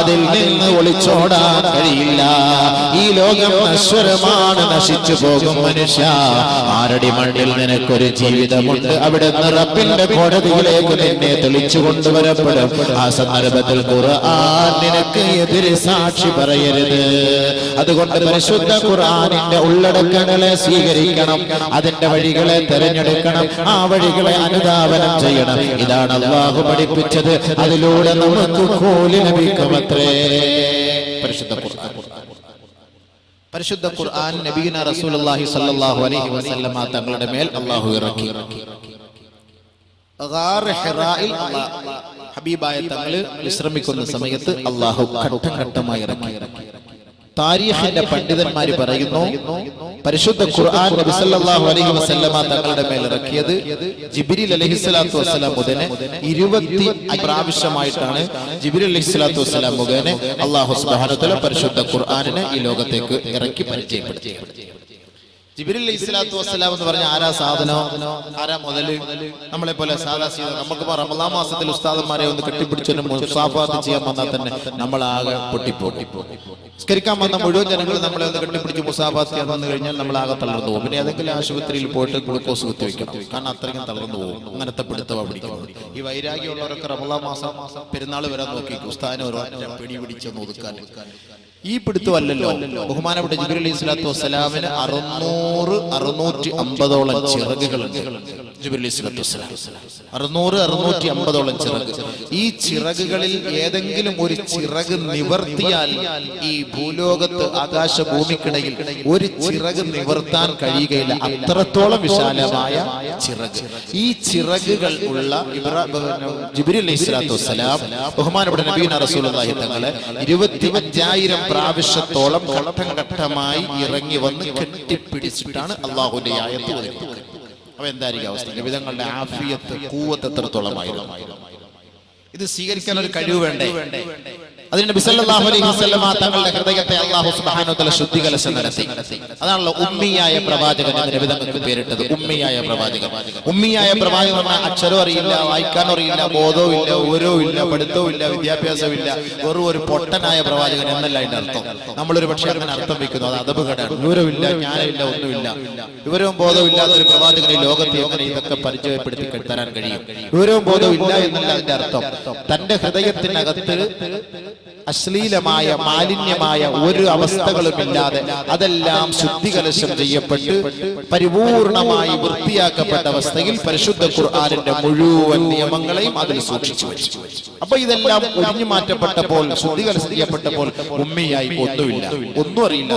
അതിൽ നിന്ന് ഒളിച്ചോടാൻ കഴിയില്ല. ഈ ലോകം നശ്വരമാണ്, നശിച്ചു പോകും. മനുഷ്യ ആരടി മണ്ണിൽ നിനക്കൊരു ജീവിതമുണ്ട്. അവിടെ റബ്ബിന്റെ കോടതിയിലേക്ക് നിന്നെ തെളിച്ചു കൊണ്ടുവരപ്പെടും. ആ സന്ദർഭത്തിൽ ഖുർആൻ നിനക്ക് എതിരെ സാക്ഷി പറയരുത്. അതുകൊണ്ട് പരിശുദ്ധ ഖുർആനിന്റെ ഉള്ളടക്കങ്ങളെ സ്വീകരിക്കണം, അതിന്റെ വഴികളെ തെരഞ്ഞെടുക്കണം, ആ വഴികളെ അനുധാവനം ചെയ്യണം. ഇതാണ് അല്ലാഹു പഠിപ്പിച്ചത്. അതിലൂടെ നമുക്ക് കൂലി ലഭിക്കുമത്രേ. പരിശുദ്ധ ഖുർആൻ നബിയുനാ റസൂലുള്ളാഹി സ്വല്ലല്ലാഹു അലൈഹി വസല്ലമ തങ്ങളുടെ മേൽ അല്ലാഹു ഇറക്കി. ഗാർ ഹിറായിൽ ഹബീബായ തങ്ങൾ വിശ്രമിക്കുന്ന സമയത്ത് അല്ലാഹു ഘട്ടം ഘട്ടമായി ഇറക്കി. താരീഖിന്റെ പണ്ഡിതന്മാര് പറയുന്നു, പരിശുദ്ധ ഖുർആൻ നബി സല്ലല്ലാഹു അലൈഹി വസല്ലമ തങ്ങളുടെ മേൽ ഇറക്കിയത് ജിബ്രീൽ അലൈഹിസ്സലാത്തു വസ്സലാം മുഖേന 20 പ്രാവശ്യമായിട്ടാണ്. ജിബ്രീൽ അലൈഹിസ്സലാത്തു വസ്സലാം മുഖേന അല്ലാഹു സുബ്ഹാനഹു വ തആല പരിശുദ്ധ ഖുർആനിനെ ഈ ലോകത്തേക്ക് ഇറക്കി പരിചയപ്പെടുത്തി. ജിബ്രീൽ അലൈഹിസ്സലാത്തു വസ്സലാം എന്ന് പറഞ്ഞ ആരാ സാധനോ, ആരാ മുതല്? നമ്മളെ പോലെ സാധാ നമുക്ക് റമളാൻ മാസത്തിൽ ഉസ്താദന്മാരെ ഒന്ന് കെട്ടിപ്പിടിച്ചൊരു മുസാഫാത്ത് ചെയ്യാൻ വന്നാൽ തന്നെ നമ്മളാകെ പൊട്ടിപ്പോകും. സ്കരിക്കാൻ വന്ന മുഴുവൻ ജനങ്ങൾ നമ്മളെ ഒന്ന് കെട്ടിപ്പിടിച്ച് മുസാഫാത്ത് ചെയ്യാൻ വന്നു കഴിഞ്ഞാൽ നമ്മളാകെ തളർന്നു പോകും. പിന്നെ ഏതെങ്കിലും ആശുപത്രിയിൽ പോയിട്ട് ഗ്ലൂക്കോസ് കുത്തിവെക്കണം, കാരണം അത്രയും തളർന്നു പോകും. അങ്ങനത്തെ പിടുത്തമാണ് പിടിക്കുന്നത്. ഈ വൈരാഗ്യമുള്ളവരൊക്കെ റമളാൻ മാസം പെരുന്നാൾ വരാൻ നോക്കി ഉസ്താദിനെ ഒരു പിടി പിടിച്ചൊന്ന് ഒതുക്കാൻ. ഈ പിടുത്തമല്ലല്ലോ. ബഹുമാനപ്പെട്ട ജിബ്രീൽ അലൈഹിസ്സലാത്തു വസ്സലാമിന് 650ഓളം ചിറകുകളുണ്ട്. ജിബ്രീൽ അലൈഹിസ്സലാത്തു വസ്സലാം 650ഓളം ചിറക്. ഈ ചിറകുകളിൽ ഏതെങ്കിലും ഒരു ചിറക് നിവർത്തിയാൽ ഈ ഭൂലോകത്ത് ആകാശഭൂമിക്കിടയിൽ ഒരു ചിറക് നിവർത്താൻ കഴിയുകയില്ല. അത്രത്തോളം വിശാലമായ ചിറക്. ഈ ചിറകുകൾ ഉള്ള ജിബ്രീൽ അലൈഹിസ്സലാത്തു വസ്സലാം ബഹുമാനപ്പെട്ട നബിയുനാ റസൂലുള്ളാഹി തങ്ങളെ 25,000 പ്രാവശ്യത്തോളം ഘട്ടം ഘട്ടമായി ഇറങ്ങി വന്ന് കെട്ടിപ്പിടിച്ചിട്ടാണ് അള്ളാഹുവിന്റെ ആയത്ത് ഓതുന്നത്. അപ്പൊ എന്തായിരിക്കും അവസ്ഥ? നബിതങ്ങളുടെ ആഫിയത്ത് ഖുവത്ത് എത്രത്തോളമായിരുന്നു? ഇത് സ്വീകരിക്കാൻ ഒരു കഴിവ് വേണ്ടേ? അതിന് നബി സല്ലല്ലാഹു അലൈഹി വസല്ലമ തങ്ങളുടെ ഹൃദയത്തെ അല്ലാഹു സുബ്ഹാനഹു വ തആല ശുദ്ധീകരണം നടത്തി. അതാണല്ലോ ഉമ്മിയായ പ്രവാചകൻ എന്ന് നബി തങ്ങൾക്ക് പേരിട്ടത്. ഉമ്മിയായ പ്രവാചകൻ. ഉമ്മിയായ പ്രവാചകൻ പറഞ്ഞാൽ അക്ഷരം അറിയില്ല, വായിക്കാൻ അറിയില്ല, ബോധവും ഇല്ല, ഓരോ ഇല്ല, പഠിത്തവും ഇല്ല, വിദ്യാഭ്യാസവും ഇല്ല, വെറും ഒരു പൊട്ടനായ പ്രവാചകൻ എന്നല്ല അതിന്റെ അർത്ഥം. നമ്മളൊരു പക്ഷേ അങ്ങനെ അർത്ഥം വെക്കുന്നു, അത് അദബുകേടാണ്. വിവരമില്ല, ജ്ഞാനമില്ല, ഒന്നുമില്ല, വിവരവും ബോധവും ഇല്ലാത്ത ഒരു പ്രവാചകനെ ലോകത്ത് എങ്ങനെ ഇതൊക്കെ പരിചയപ്പെടുത്തി തരാൻ കഴിയും? വിവരവും ബോധവും ഇല്ല എന്നല്ല അതിന്റെ അർത്ഥം. തന്റെ ഹൃദയത്തിനകത്ത് അശ്ലീലമായ മാലിന്യമായ ഒരു അവസ്ഥകളുമില്ലാതെ അതെല്ലാം ശുദ്ധികലശം ചെയ്യപ്പെട്ട് പരിപൂർണമായി വൃത്തിയാക്കപ്പെട്ട അവസ്ഥയിൽ പരിശുദ്ധ ഖുർആനിന്റെ മുഴുവൻ നിയമങ്ങളെയും അതിൽ സൂക്ഷിച്ചു വെച്ചു. അപ്പൊ ഇതെല്ലാം ഒഴിഞ്ഞു മാറ്റപ്പെട്ടപ്പോൾ, ശുദ്ധികലശം ചെയ്യപ്പെട്ടപ്പോൾ ഉമ്മിയായി ഒന്നുമില്ല, ഒന്നും അറിയില്ല.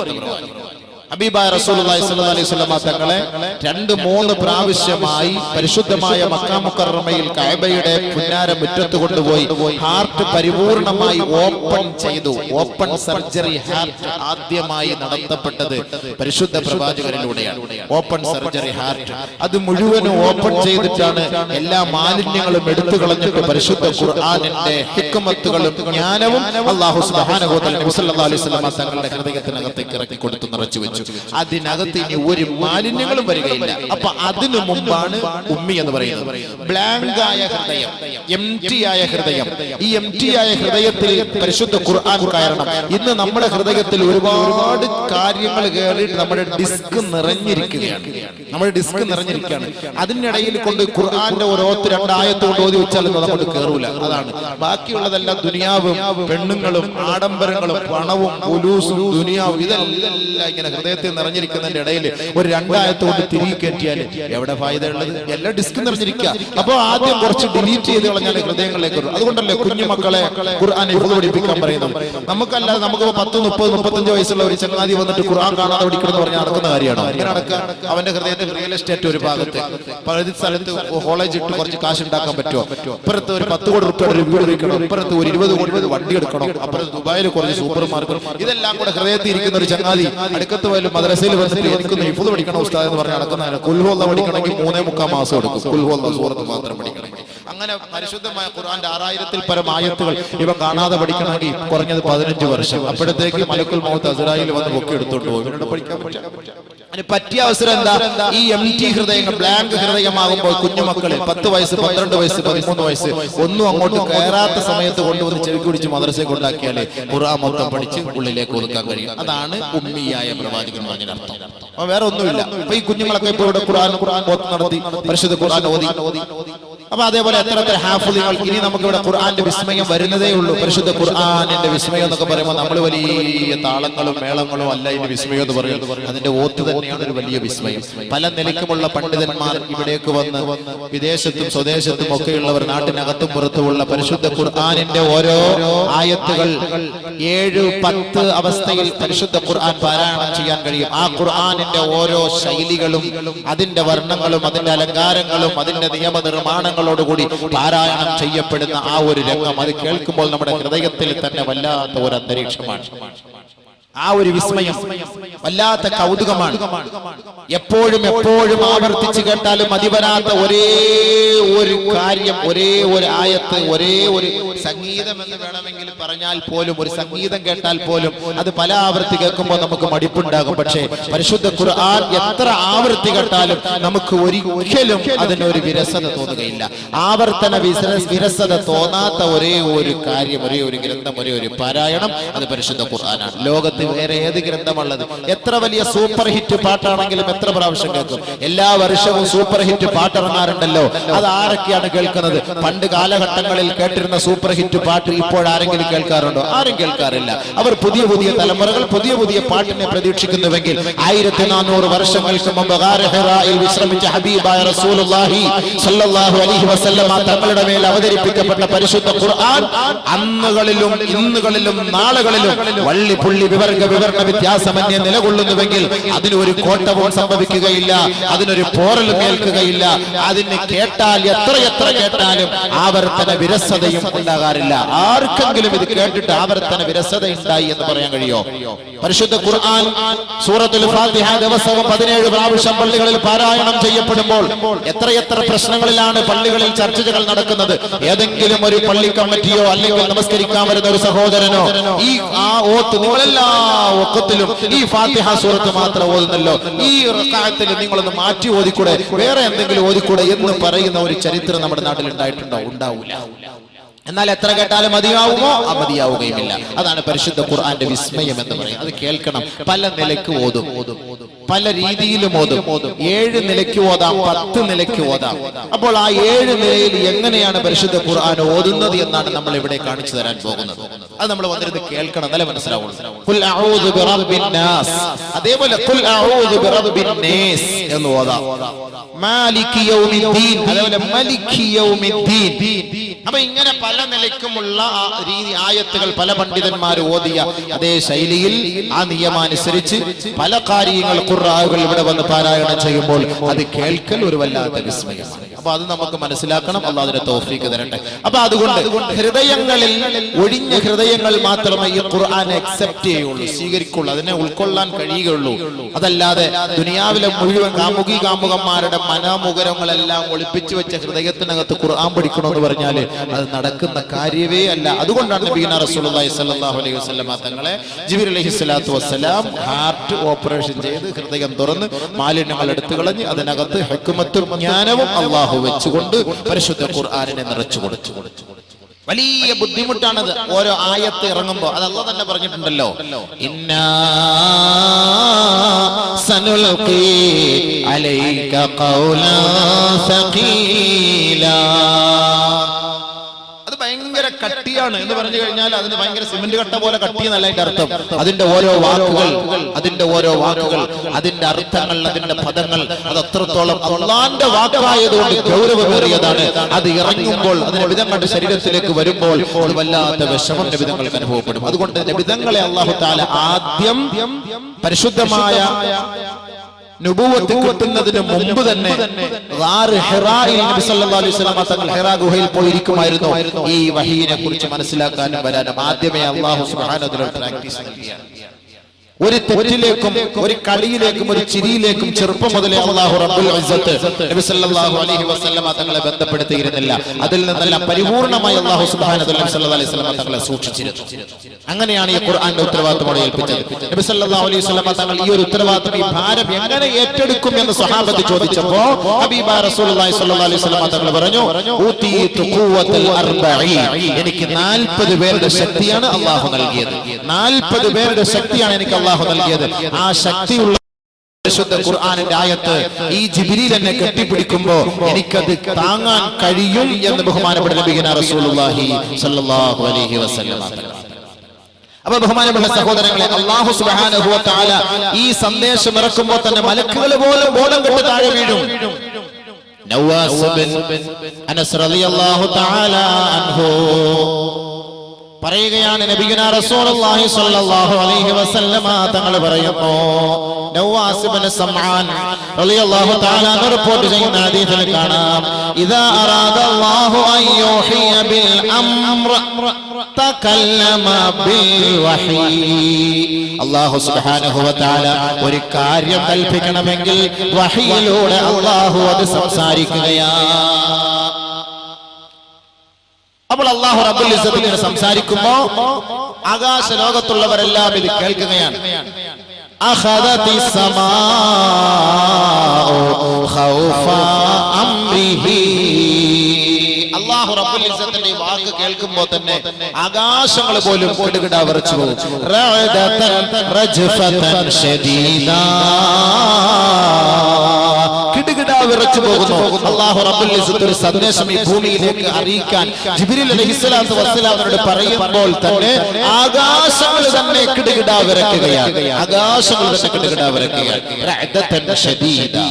ഹബീബായ റസൂലുള്ളാഹി സ്വല്ലല്ലാഹു അലൈഹി വസല്ലം തങ്ങളെ 2-3 പ്രാവശ്യമായി പരിശുദ്ധമായ മക്കാ മുക്കറമയിൽ കഅബയുടെ പുന്നാര മുറ്റത്ത് കൊണ്ടുപോയി ഹാർട്ട് പരിപൂർണമായി ഓപ്പൺ ചെയ്തു. ഓപ്പൺ സർജറി ഹാർട്ട് ആദ്യമായി നടത്തപ്പെട്ടത് പരിശുദ്ധ പ്രവാചകനിലൂടെയാണ്. ഓപ്പൺ സർജറി ഹാർട്ട് അത് മുഴുവനും ഓപ്പൺ ചെയ്തിട്ടാണ് എല്ലാ മാലിന്യങ്ങളും എടുത്തു കളഞ്ഞിട്ട് പരിശുദ്ധ ഖുർആനിന്റെ ഹിക്മത്തുകളും ജ്ഞാനവും അല്ലാഹു സുബ്ഹാനഹു വ തആല നബി സല്ലല്ലാഹു അലൈഹി വസല്ലം തങ്ങളുടെ ഹൃദയത്തിനകത്തേക്ക് ഇറക്കി കൊടുത്തു, നിറച്ചു വെച്ചു. അതിനകത്ത് ഇനി ഒരു മാലിന്യങ്ങളും വരികയില്ല. അപ്പൊ അതിനു മുമ്പാണ് ഉമ്മി എന്ന് പറയുന്നത്. ബ്ലാങ്ക് ആയ ഹൃദയം, എംപ്റ്റി ആയ ഹൃദയം. ഈ എംപ്റ്റി ആയ ഹൃദയത്തിൽ പരിശുദ്ധ ഖുർആൻ കയറണം. ഇന്ന് നമ്മുടെ ഹൃദയത്തിൽ ഒരുപാട് കാര്യങ്ങൾ കയറിയിട്ട് നമ്മുടെ ഡിസ്ക് നിറഞ്ഞിരിക്കുകയാണ്. നമ്മുടെ ഡിസ്ക് നിറഞ്ഞിരിക്കുകയാണ്. അതിനിടയിൽ കൊണ്ട് ഖുർആന്റെ ഓരോരുത്തർ 2 ആയത്ത് കൊണ്ട് ഓതി വെച്ചാലൊന്നും അങ്ങോട്ട് കയറൂല. അതാണ് ബാക്കിയുള്ളതെല്ലാം ദുനിയാവും പെണ്ണുങ്ങളും ആഡംബരങ്ങളും പണവും ഉലൂസും ദുനിയാവും ഇതെല്ലാം ഇങ്ങനെ ഹൃദയത്തിൽ നിറഞ്ഞിരിക്കുന്നതിന്റെ ഇടയിൽ ഒരു രണ്ടായത്തോട് തിരികെ കയറ്റിയാൽ എവിടെ ഫായിദ ഉള്ളത്? എല്ലാം ഡിസ്ക് നിറഞ്ഞിരിക്കുക. അപ്പൊ ആദ്യം കുറച്ച് ഡിലീറ്റ് ചെയ്ത് കളഞ്ഞാൽ ഹൃദയങ്ങളിലേക്ക് വരും. അതുകൊണ്ടല്ലേ കുഞ്ഞു മക്കളെ ഖുർആൻ ഹിഫ്ള് പഠിപ്പിക്കാൻ പറയുന്നത്. നമുക്കല്ലാതെ നമുക്ക് 10, 30, 35 വയസ്സുള്ള ഒരു ചങ്ങാതി വന്നിട്ട് ഖുർആൻ കാണാതെ പഠിക്കണം എന്ന് പറഞ്ഞാൽ നടക്കുന്ന കാര്യമാണോ? ഇങ്ങനെ നടക്കുക? അവന്റെ ഹൃദയത്തിൽ റിയൽ എസ്റ്റേറ്റ് ഒരു ഭാഗത്ത്, പകുതി സ്ഥലത്ത് കോളേജ് ഇട്ട് കുറച്ച് കാശ് ഉണ്ടാക്കാൻ പറ്റുമോ? ഇപ്പുറത്ത് ഒരു 10 കോടി റുപ്യയുടെ ഒരു വീട് വയ്ക്കണം, ഇപ്പുറത്ത് ഒരു 20 കോടി വണ്ടി എടുക്കണം, അപ്പുറത്ത് ദുബായിൽ കുറച്ച് സൂപ്പർ മാർക്കറ്റ്, ഇതെല്ലാം കൂടെ ഹൃദയത്തിൽ ഇരിക്കുന്ന ഒരു ചങ്ങാതി അടുക്കത്ത് പോലും മദ്രസയിൽ വന്നിട്ട് എനിക്കൊന്ന് ഹിഫ്ള് പഠിക്കണം ഉസ്താദ് എന്ന് പറഞ്ഞാൽ നടക്കുന്നതാണ്. ഖുൽ ഹുവല്ലാഹ് പഠിക്കണമെങ്കിൽ 3.25 മാസം എടുക്കും. ഖുൽ ഹുവല്ലാഹ് സൂറത്ത് മാത്രം പഠിക്കണമെങ്കിൽ. അങ്ങനെ പരിശുദ്ധമായ ഖുർആന്റെ 6000-ൽ പരം ആയത്തുകൾ ഇവ കാണാതെ പഠിക്കണമെങ്കിൽ കുറഞ്ഞത് 15 വർഷം. അപ്പോഴത്തേക്ക് മലക്കുൽ മൗത്ത് അസ്രായീൽ വന്ന് പൊക്കി എടുത്തോണ്ട് പോകും. ഇവരോട് പഠിക്കാൻ പറ്റിയ അവസരം എന്താ? ഈ എംടി ഹൃദയങ്ങൾ, ബ്ലാങ്ക് ഹൃദയമാകുമ്പോൾ കുഞ്ഞുമക്കളെ 10 വയസ്സ്, 12 വയസ്സ്, 13 വയസ്സ് ഒന്നും അങ്ങോട്ട് കയറാത്ത സമയത്ത് കൊണ്ടുവന്ന് ചെവി കുടിച്ച് മദ്രസയെ കൊണ്ടാക്കിയാലേ ഖുർആൻ മൊത്തം പഠിച്ച് ഉള്ളിലേക്ക് ഒതുക്കാൻ കഴിയും. അതാണ് ഉമ്മിയായ പ്രവാചകൻ പറഞ്ഞതിനർത്ഥം. അപ്പൊ വേറെ ഒന്നുമില്ല. അപ്പൊ ഈ കുഞ്ഞുങ്ങളൊക്കെ ഇപ്പോൾ ഇവിടെ ഖുർആൻ നടത്തി പരിശുദ്ധ ഖുർആൻ ഓതി. അപ്പൊ അതേപോലെ എത്ര ഹാഫിളുകൾ. ഇനി നമുക്ക് ഇവിടെ ഖുർആന്റെ വിസ്മയം വരുന്നതേ ഉള്ളൂ. പരിശുദ്ധ ഖുർആനിന്റെ വിസ്മയം എന്നൊക്കെ പറയുമ്പോൾ നമ്മൾ വലിയ താളങ്ങളും മേളങ്ങളും അല്ല ഇതിന്റെ വിസ്മയം എന്ന് പറയുന്നത്. അതിന്റെ ഓത്ത് തന്നെയാണ് ഒരു വലിയ വിസ്മയം. പല നിലയ്ക്കുമുള്ള പണ്ഡിതന്മാർ ഇവിടേക്ക് വന്ന് വിദേശത്തും സ്വദേശത്തും ഒക്കെയുള്ളവർ നാട്ടിനകത്തും പുറത്തുമുള്ള പരിശുദ്ധ ഖുർആനിന്റെ ഓരോ ആയത്തുകൾ 7, 10 അവസ്ഥയിൽ പരിശുദ്ധ ഖുർആൻ പാരായണം ചെയ്യാൻ കഴിയും. ആ ഖുർആനിന്റെ ഓരോ ശൈലികളും അതിന്റെ വർണ്ണങ്ങളും അതിന്റെ അലങ്കാരങ്ങളും അതിന്റെ നിയമനിർമ്മാണങ്ങളോടുകൂടി പാരായണം ചെയ്യപ്പെടുന്ന ആ ഒരു രംഗം അത് കേൾക്കുമ്പോൾ നമ്മുടെ ഹൃദയത്തിൽ തന്നെ വല്ലാത്ത ഒരു അന്തരീക്ഷമാണ്. ആ ഒരു വിസ്മയം വല്ലാത്ത കൗതുകമാണ്. എപ്പോഴും ആവർത്തിച്ച് കേട്ടാലും മതിവരാത്ത ഒരേ ഒരു കാര്യം, ഒരേ ഒരു ആയത്ത്, ഒരേ ഒരു സംഗീതം എന്ന് വേണമെങ്കിൽ പറഞ്ഞാൽ പോലും, ഒരു സംഗീതം കേട്ടാൽ പോലും അത് പല ആവർത്തി കേൾക്കുമ്പോൾ നമുക്ക് മടിപ്പുണ്ടാകും. പക്ഷേ പരിശുദ്ധ ഖുർആൻ എത്ര ആവർത്തി കേട്ടാലും നമുക്ക് ഒരിക്കലും അതിനൊരു വിരസത തോന്നുകയില്ല. ആവർത്തന വിരസത തോന്നാത്ത ഒരേ ഒരു കാര്യം, ഒരേ ഒരു ഗ്രന്ഥം, ഒരേ ഒരു പാരായണം അത് പരിശുദ്ധ ഖുർആനാണ്. ലോകത്ത് വേറെ ഏത് ഗ്രന്ഥമുള്ളത്? എത്ര വലിയ സൂപ്പർ ഹിറ്റ് പാട്ടാണെങ്കിലും എത്ര പ്രാവശ്യം കേൾക്കും? എല്ലാ വർഷവും സൂപ്പർ ഹിറ്റ് പാട്ടിറങ്ങാറുണ്ടല്ലോ. അത് ആരൊക്കെയാണ് കേൾക്കുന്നത്? പണ്ട് കാലഘട്ടങ്ങളിൽ കേട്ടിരുന്ന സൂപ്പർ ഹിറ്റ് പാട്ട് ഇപ്പോഴാരെങ്കിലും കേൾക്കാറുണ്ടോ? ആരും കേൾക്കാറില്ല. അവർ പുതിയ തലമുറകൾ പുതിയ പാട്ടിനെ പ്രതീക്ഷിക്കുന്നുവെങ്കിൽ 1400 വർഷങ്ങൾക്ക് മുമ്പ് ഹിറായിൽ വിശ്രമിച്ച ഹബീബായ റസൂലുള്ളാഹി സ്വല്ലല്ലാഹു അലൈഹി വസല്ലം തങ്ങളുടെ മേൽ അവതരിപ്പിക്കപ്പെട്ട പരിശുദ്ധ ഖുർആൻ അന്നുകളിലും ഇന്നുകളിലും നാളുകളിലും വള്ളി പുള്ളി വിവരണ വ്യത്യാസമന്യേ നിലകൊള്ളുന്നുവെങ്കിൽ അതിനൊരു കോട്ടവും സംഭവിക്കുകയില്ല, അതിനൊരു പോറലും ഏൽക്കുകയില്ല. അതിന് കേട്ടാൽ എത്ര കേട്ടാലും ആവർത്തന വിരസതയും ഉണ്ടാകാറില്ല. ആർക്കെങ്കിലും ഇത് കേട്ടിട്ട് ആവർത്തന വിരസത ഉണ്ടായി എന്ന് പറയാൻ കഴിയോ? പരിശുദ്ധ ഖുർആൻ സൂറത്തുൽ ഫാത്തിഹ ദിവസവും 17 പ്രാവശ്യം പള്ളികളിൽ പാരായണം ചെയ്യപ്പെടുമ്പോൾ എത്ര പ്രശ്നങ്ങളിലാണ് പള്ളികളിൽ ചർച്ചകൾ നടക്കുന്നത്. ഏതെങ്കിലും ഒരു പള്ളി കമ്മിറ്റിയോ അല്ലെങ്കിൽ നമസ്കരിക്കാൻ വരുന്ന ഒരു സഹോദരനോ ഈ ഓത്ത് നിങ്ങളെല്ലാ ഒക്കത്തിലും ഈ ഫാത്തിഹ സൂറത്ത് മാത്രം ഓതുന്നല്ലോ, ഈ റക്അത്തിൽ നിങ്ങളൊന്ന് മാറ്റി ഓതിക്കൂടെ, വേറെ എന്തെങ്കിലും ഓതിക്കൂടെ എന്ന് പറയുന്ന ഒരു ചരിത്രം നമ്മുടെ നാട്ടിൽ ഉണ്ടായിട്ടുണ്ടോ? ഉണ്ടാവില്ല. എന്നാൽ എത്ര കേട്ടാലും മതിയാവുമോ? മതിയാവുകയുമില്ല. അതാണ് പരിശുദ്ധ ഖുർആന്റെ വിസ്മയം എന്ന് പറയുന്നത്. അത് കേൾക്കണം. പല നിലയ്ക്ക് ഓതും, പല രീതിയിലും ഓതും. 7 നിലയ്ക്ക് ഓതാം, 10 നിലയ്ക്ക് ഓതാം. അപ്പോൾ ആ 7 നിലയിൽ എങ്ങനെയാണ് പരിശുദ്ധ ഖുർആൻ ഓതുന്നത് എന്നാണ് നമ്മൾ ഇവിടെ കാണിച്ചു തരാൻ പോകുന്നത്. അത് നമ്മൾ വന്നിരുന്ന് കേൾക്കണം, നല്ല മനസ്സിലാവുള്ളൂ. ഖുൽ അഊദു ബിറബ്ബിൻ നാസ്, അതേപോലെ ഖുൽ അഊദു ബിറബ്ബിൻ നാസ് എന്ന് ഓതാം. മാലികി യൗമിദ്ദീൻ, അതേപോലെ മലികി യൗമിദ്ദീൻ. അപ്പൊ ഇങ്ങനെ പല നിലയ്ക്കുമുള്ള രീതി ആയത്തുകൾ പല പണ്ഡിതന്മാർ ഓതിയ അതേ ശൈലിയിൽ ആ നിയമമനുസരിച്ച് പല കാര്യങ്ങൾ ഖുർആനുകൾ ഇവിടെ വന്ന് പാരായണം ചെയ്യുമ്പോൾ അത് കേൾക്കൽ ഒരു വല്ലാത്ത വിസ്മയമാണ്. അപ്പൊ അത് നമുക്ക് മനസ്സിലാക്കണം. അല്ലാഹു അതിനെ തൗഫീഖ് തരട്ടെ. അപ്പൊ അതുകൊണ്ട് ഹൃദയങ്ങളിൽ, ഒഴിഞ്ഞ ഹൃദയങ്ങൾ മാത്രമേ ഈ ഖുർആൻ അക്സെപ്റ്റ് ചെയ്യുള്ളൂ, സ്വീകരിക്കുള്ളൂ, അതിനെ ഉൾക്കൊള്ളാൻ കഴിയുകയുള്ളൂ. അതല്ലാതെ ദുനിയാവിലെ മുഴുവൻ കാമുകന്മാരുടെ മനോമുഖരങ്ങളെല്ലാം ഒളിപ്പിച്ചു വെച്ച ഹൃദയത്തിനകത്ത് ഖുർആൻ പഠിക്കണമെന്ന് പറഞ്ഞാൽ അത് നടക്കുന്ന കാര്യമേ അല്ല. അതുകൊണ്ടാണ് നബിയുന റസൂലുള്ളാഹി സ്വല്ലല്ലാഹു അലൈഹി വസല്ലം തങ്ങളെ ജിബ്രീൽ അലൈഹിസ്സലാത്തു വസ്സലാം ഹാർട്ട് ഓപ്പറേഷൻ ചെയ്ത് ഹൃദയം തുറന്ന് മാലിന്യങ്ങൾ എടുത്തു കളഞ്ഞ് അതിനകത്ത് ഹിക്മത്തും ജ്ഞാനവും അല്ലാഹു വെച്ചുകൊണ്ട് പരിശുദ്ധ ഖുർആനിനെ നിറച്ചു കൊടുത്തു. വലിയ ബുദ്ധിമുട്ടാണത്. ഓരോ ആയത്ത് ഇറങ്ങുമ്പോൾ അത് അല്ലാഹു തന്നെ പറഞ്ഞിട്ടുണ്ടല്ലോ, ഇന്നാ സനുൽഖി അലൈക ഖൗലാൻ സഖീലാ. അത് ഭയങ്കര ഭയങ്കര കട്ടിയാണ് എന്ന് പറഞ്ഞു കഴിഞ്ഞാൽ അതിന് ഭയങ്കര സിമന്റ് കട്ട പോലെ കട്ടി എന്നല്ല അതിന്റെ അർത്ഥം. അതിന്റെ ഓരോ വാക്കുകൾ അതിന്റെ അർത്ഥങ്ങൾ, അതിന്റെ പദങ്ങൾ അത് അത്രത്തോളം അള്ളാന്റെ വാക്കായതുകൊണ്ട് ഗൗരവമേറിയതാണ്. അത് ഇറങ്ങുമ്പോൾ അതിന് നബിതങ്ങളുടെ ശരീരത്തിലേക്ക് വരുമ്പോൾ അത് വല്ലാത്ത വിഷമം നബിതങ്ങൾക്ക് അനുഭവപ്പെടും. അതുകൊണ്ട് നബിതങ്ങളെ അല്ലാഹു തആല ആദ്യം പരിശുദ്ധമായ നുബുവത്ത് കിട്ടുന്നതിന് മുമ്പ് തന്നെ ഹിറായിൽ നബി സല്ലല്ലാഹു അലൈഹി വസല്ലം തങ്ങൾ ഹിറാ ഗുഹയിൽ പോയിരിക്കുമായിരുന്നു. ഈ വഹീനെ കുറിച്ച് മനസ്സിലാക്കാനും വരാനും ആദ്യമേ അല്ലാഹു സുബ്ഹാനഹു വ തആല പ്രാക്ടീസ് നൽകിയാണ്. ഒരു തെറ്റിലേക്കും ഒരു കളിയിലേക്കും ഒരു ചിരിയിലേക്കും ചെറുപ്പം മുതലേ അല്ലാഹു റബ്ബുൽ ഇസ്സത്ത് നബി സല്ലല്ലാഹു അലൈഹി വസല്ലം തങ്ങളെ ബന്ധപ്പെടുത്തിയിരുന്നില്ല. അതിൽ നിന്നെല്ലാം പരിപൂർണമായി അല്ലാഹു സുബ്ഹാനഹു വ തആല നബി സല്ലല്ലാഹു അലൈഹി വസല്ലം തങ്ങളെ സൂക്ഷിച്ചിരുന്നു. അങ്ങനെയാണ് ഈ ഖുർആന്റെ ഉത്തരവാദിത്തം ഏൽപ്പിച്ചത്. നബി സല്ലല്ലാഹു അലൈഹി വസല്ലം തങ്ങൾ ഈ ഒരു ഉത്തരവാദിത്തം, ഈ ഭാരം എങ്ങനെ ഏറ്റെടുക്കും എന്ന് സ്വഹാബത്ത് ചോദിച്ചപ്പോൾ ഹബീബായ റസൂലുള്ളാഹി സ്വല്ലല്ലാഹു അലൈഹി വസല്ലം തങ്ങൾ പറഞ്ഞു, ഊതീതു ഖുവ്വത്തുൽ അർബഈൻ, എനിക്ക് 40 പേരുടെ ശക്തിയാണ് അല്ലാഹു നൽകിയത്. 40 പേരുടെ ശക്തിയാണ് എനിക്ക് അല്ലാഹു നൽകിയത്. ആ ശക്തിയുള്ള പരിശുദ്ധ ഖുർആനിന്റെ ആയത്ത് ഈ ജിബ്രീൽ എന്നെ കെട്ടിപ്പിടിക്കുമ്പോൾ എനിക്കത് താങ്ങാൻ കഴിയും എന്ന് ബഹുമാനപ്പെട്ട നബിയുനാ റസൂലുള്ളാഹി സ്വല്ലല്ലാഹു അലൈഹി വസല്ലം. അപ്പോൾ ബഹുമാനപ്പെട്ട സഹോദരങ്ങളെ, അല്ലാഹു സുബ്ഹാനഹു വ തആല ഈ സന്ദേശം ഇറക്കുമ്പോൾ തന്നെ മലക്കുകൾ പോലും ബോധം കെട്ട് താഴെ വീഴും. നവാസ് ബിൻ അനസ് റളിയല്ലാഹു തആല അൻഹു പറയുകയാണ്, നബിയുനാ റസൂലുള്ളാഹി സ്വല്ലല്ലാഹു അലൈഹി വസല്ലമ തങ്ങൾ പറയുന്നു, നവാസ് ഇബ്നു സമആൻ റളിയല്ലാഹു തആല റിപ്പോർട്ട് ചെയ്യുന്ന ഹദീസിൽ കാണാം, ഇദാ അറാദല്ലാഹു അൻ യൂഹിയ ബിൽ അംർ തകല്ലമ ബിൽ വഹീ. അല്ലാഹു സുബ്ഹാനഹു വ തആല ഒരു കാര്യം കൽപ്പിക്കണമെങ്കിൽ വഹീയിലൂടെ അല്ലാഹു അത് സംസാരിക്കുകയാണ്. അപ്പോൾ അല്ലാഹു റബ്ബുൽ ഇസ്സത്ത് ഇങ്ങനെ സംസാരിക്കുമ്പോ ആകാശ ലോകത്തുള്ളവരെല്ലാം ഇത് കേൾക്കുകയാണ്. അഖദതിസ് സമാഉ ഖൗഫ അംരിഹി. അല്ലാഹു റബ്ബുൽ ഇസ്സത്തിന്റെ ഈ വാക്ക് കേൾക്കുമ്പോൾ തന്നെ ആകാശങ്ങൾ പോലും കിടുകിട വിറച്ചു പോകും. റഅദതൻ റജ്ഫതൻ ശദീദാ, കിടുകിട വിറച്ചു പോകുന്നു. അല്ലാഹു റബ്ബുൽ ഇസ്സത്ത് ഒരു സന്ദേശം ഈ ഭൂമിയിലേക്ക് അറിയിക്കാൻ ജിബ്രീൽ അലൈഹിസ്സലാത്തു വസ്സലാമിനോട് പറയുമ്പോൾ തന്നെ ആകാശങ്ങൾ തന്നെ കിടുകിട വിറക്കുകയാണ്. ആകാശങ്ങൾ തന്നെ കിടുകിട വിറക്കുകയാണ്. റഅദതൻ ശദീദാ,